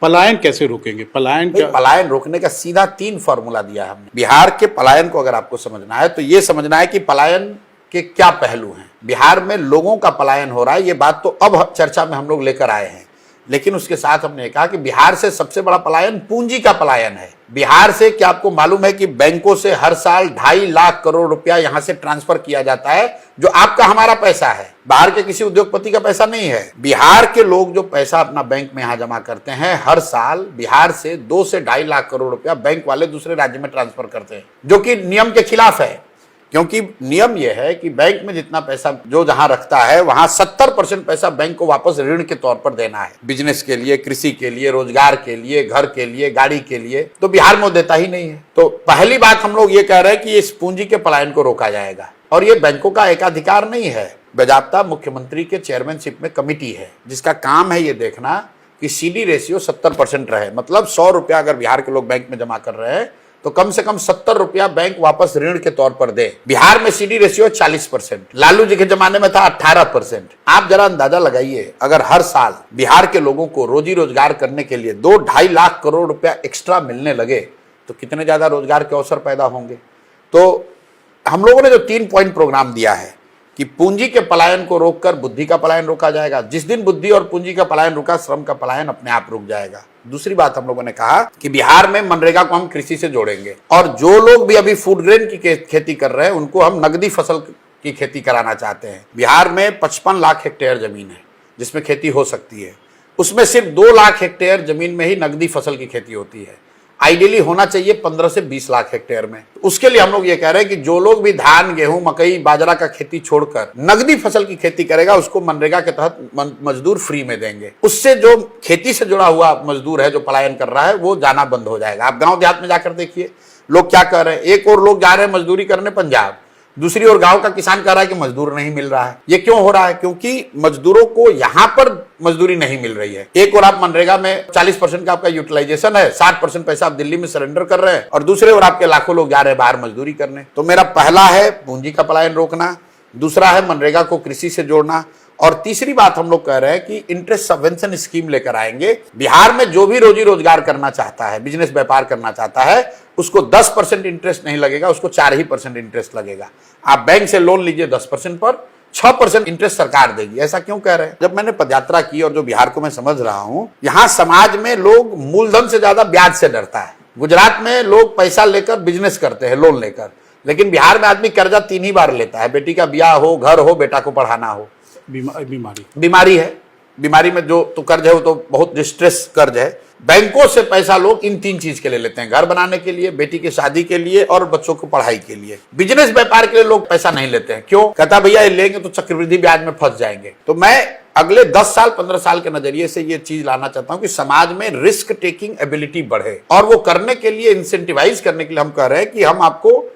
पलायन कैसे रोकेंगे? पलायन रोकने का सीधा 3 फॉर्मूला दिया है हमने। बिहार के पलायन को अगर आपको समझना है तो ये समझना है कि पलायन के क्या पहलू हैं। बिहार में लोगों का पलायन हो रहा है, ये बात तो अब चर्चा में हम लोग लेकर आए हैं, लेकिन उसके साथ हमने कहा कि बिहार से सबसे बड़ा पलायन पूंजी का पलायन है। बिहार से क्या आपको मालूम है कि बैंकों से हर साल 2.5 लाख करोड़ रुपया यहां से ट्रांसफर किया जाता है, जो आपका हमारा पैसा है, बाहर के किसी उद्योगपति का पैसा नहीं है। बिहार के लोग जो पैसा अपना बैंक में यहां जमा करते हैं, हर साल बिहार से 2 से 2.5 लाख करोड़ रुपया बैंक वाले दूसरे राज्य में ट्रांसफर करते हैं, जो कि नियम के खिलाफ है। क्योंकि नियम यह है कि बैंक में जितना पैसा जो जहां रखता है वहां 70% पैसा बैंक को वापस ऋण के तौर पर देना है, बिजनेस के लिए, कृषि के लिए, रोजगार के लिए, घर के लिए, गाड़ी के लिए। तो बिहार में वो देता ही नहीं है। तो पहली बात हम लोग ये कह रहे हैं कि इस पूंजी के पलायन को रोका जाएगा। और ये बैंकों का एकाधिकार नहीं है, बाकायदा मुख्यमंत्री के चेयरमैनशिप में कमेटी है जिसका काम है ये देखना कि CD रेशियो 70% रहे। मतलब 100 रुपया अगर बिहार के लोग बैंक में जमा कर रहे हैं तो कम से कम 70 रुपया बैंक वापस ऋण के तौर पर दे। बिहार में CD रेशियो 40%, लालू जी के जमाने में था 18%। आप जरा अंदाजा लगाइए, अगर हर साल बिहार के लोगों को रोजी रोजगार करने के लिए 2-2.5 लाख करोड़ रुपया एक्स्ट्रा मिलने लगे तो कितने ज्यादा रोजगार के अवसर पैदा होंगे। तो हम लोगों ने जो 3 पॉइंट प्रोग्राम दिया है कि पूंजी के पलायन को रोककर बुद्धि का पलायन रोका जाएगा। जिस दिन बुद्धि और पूंजी का पलायन रुका, श्रम का पलायन अपने आप रुक जाएगा। दूसरी बात हम लोगों ने कहा कि बिहार में मनरेगा को हम कृषि से जोड़ेंगे, और जो लोग भी अभी फूड ग्रेन की खेती कर रहे हैं उनको हम नगदी फसल की खेती कराना चाहते हैं। बिहार में 55 लाख हेक्टेयर जमीन है जिसमें खेती हो सकती है, उसमें सिर्फ 2 लाख हेक्टेयर जमीन में ही नगदी फसल की खेती होती है। आइडियली होना चाहिए 15 से 20 लाख हेक्टेयर में। उसके लिए हम लोग ये कह रहे हैं कि जो लोग भी धान, गेहूं, मकई, बाजरा का खेती छोड़कर नगदी फसल की खेती करेगा उसको मनरेगा के तहत मजदूर फ्री में देंगे। उससे जो खेती से जुड़ा हुआ मजदूर है जो पलायन कर रहा है वो जाना बंद हो जाएगा। आप गांव देहात में जाकर देखिए लोग क्या कर रहे हैं। एक और लोग जा रहे हैं मजदूरी करने पंजाब, दूसरी ओर गांव का किसान कह रहा है कि मजदूर नहीं मिल रहा है। ये क्यों हो रहा है? क्योंकि मजदूरों को यहां पर मजदूरी नहीं मिल रही है। एक और आप मनरेगा में 40% का आपका यूटिलाइजेशन है, 60% पैसा आप दिल्ली में सरेंडर कर रहे हैं, और दूसरे ओर आपके लाखों लोग जा रहे हैं बाहर मजदूरी करने। तो मेरा पहला है पूंजी का पलायन रोकना, दूसरा है मनरेगा को कृषि से जोड़ना, और तीसरी बात हम लोग कह रहे हैं कि इंटरेस्ट सबवेंशन स्कीम लेकर आएंगे। बिहार में जो भी रोजी रोजगार करना चाहता है, बिजनेस व्यापार करना चाहता है, उसको 10% इंटरेस्ट नहीं लगेगा, उसको 4% इंटरेस्ट लगेगा। आप बैंक से लोन लीजिए 10% पर, 6% इंटरेस्ट सरकार देगी। ऐसा क्यों कह रहे हैं? जब मैंने पदयात्रा की और जो बिहार को मैं समझ रहा हूं, यहां समाज में लोग मूलधन से ज्यादा ब्याज से डरता है। गुजरात में लोग पैसा लेकर बिजनेस करते हैं लोन लेकर, लेकिन बिहार में आदमी कर्जा 3 ही बार लेता है। बेटी का ब्याह हो, घर हो, बेटा को पढ़ाना हो। बीमारी है, बीमारी में जो तो कर्ज है वो तो बहुत डिस्ट्रेस कर्ज है। बैंकों से पैसा लोग इन 3 चीज के लिए लेते हैं, घर बनाने के लिए, बेटी की शादी के लिए और बच्चों को पढ़ाई के लिए। बिजनेस व्यापार के लिए लोग पैसा नहीं लेते हैं। क्यों? कहता भैया ये लेंगे तो चक्रवृद्धि ब्याज में फंस जाएंगे। तो मैं अगले 10 साल 15 साल के नजरिए से ये चीज लाना चाहता हूं कि समाज में रिस्क टेकिंग एबिलिटी बढ़े, और वो करने के लिए इंसेंटिवाइज करने के लिए हम कह रहे हैं कि हम आपको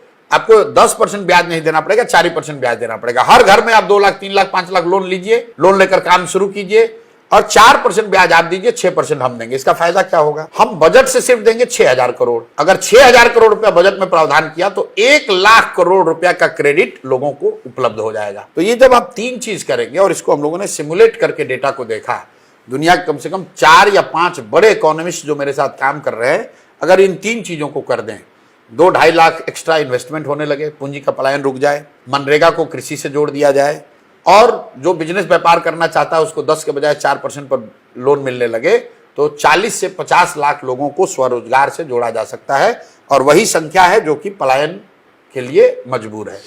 10% ब्याज नहीं देना पड़ेगा, 4% ब्याज देना पड़ेगा। हर घर में आप 2 लाख, 3 लाख, 5 लाख लोन लीजिए, लोन लेकर काम शुरू कीजिए, और 4% ब्याज आप दीजिए, 6% हम देंगे। इसका फायदा क्या होगा? हम बजट से सिर्फ देंगे 6,000 करोड़। अगर 6,000 करोड़ रुपया बजट में प्रावधान किया तो 1 लाख करोड़ रुपया का क्रेडिट लोगों को उपलब्ध हो जाएगा। तो ये जब आप 3 चीज करेंगे, और इसको हम लोगों ने सिमुलेट करके डेटा को देखा, दुनिया के कम से कम 4 या 5 बड़े इकोनॉमिस्ट जो मेरे साथ काम कर रहे हैं, अगर इन 3 चीजों को कर दें, 2-2.5 लाख एक्स्ट्रा इन्वेस्टमेंट होने लगे, पूंजी का पलायन रुक जाए, मनरेगा को कृषि से जोड़ दिया जाए, और जो बिजनेस व्यापार करना चाहता है उसको 10 के बजाय 4% पर लोन मिलने लगे, तो 40 से 50 लाख लोगों को स्वरोजगार से जोड़ा जा सकता है। और वही संख्या है जो कि पलायन के लिए मजबूर है।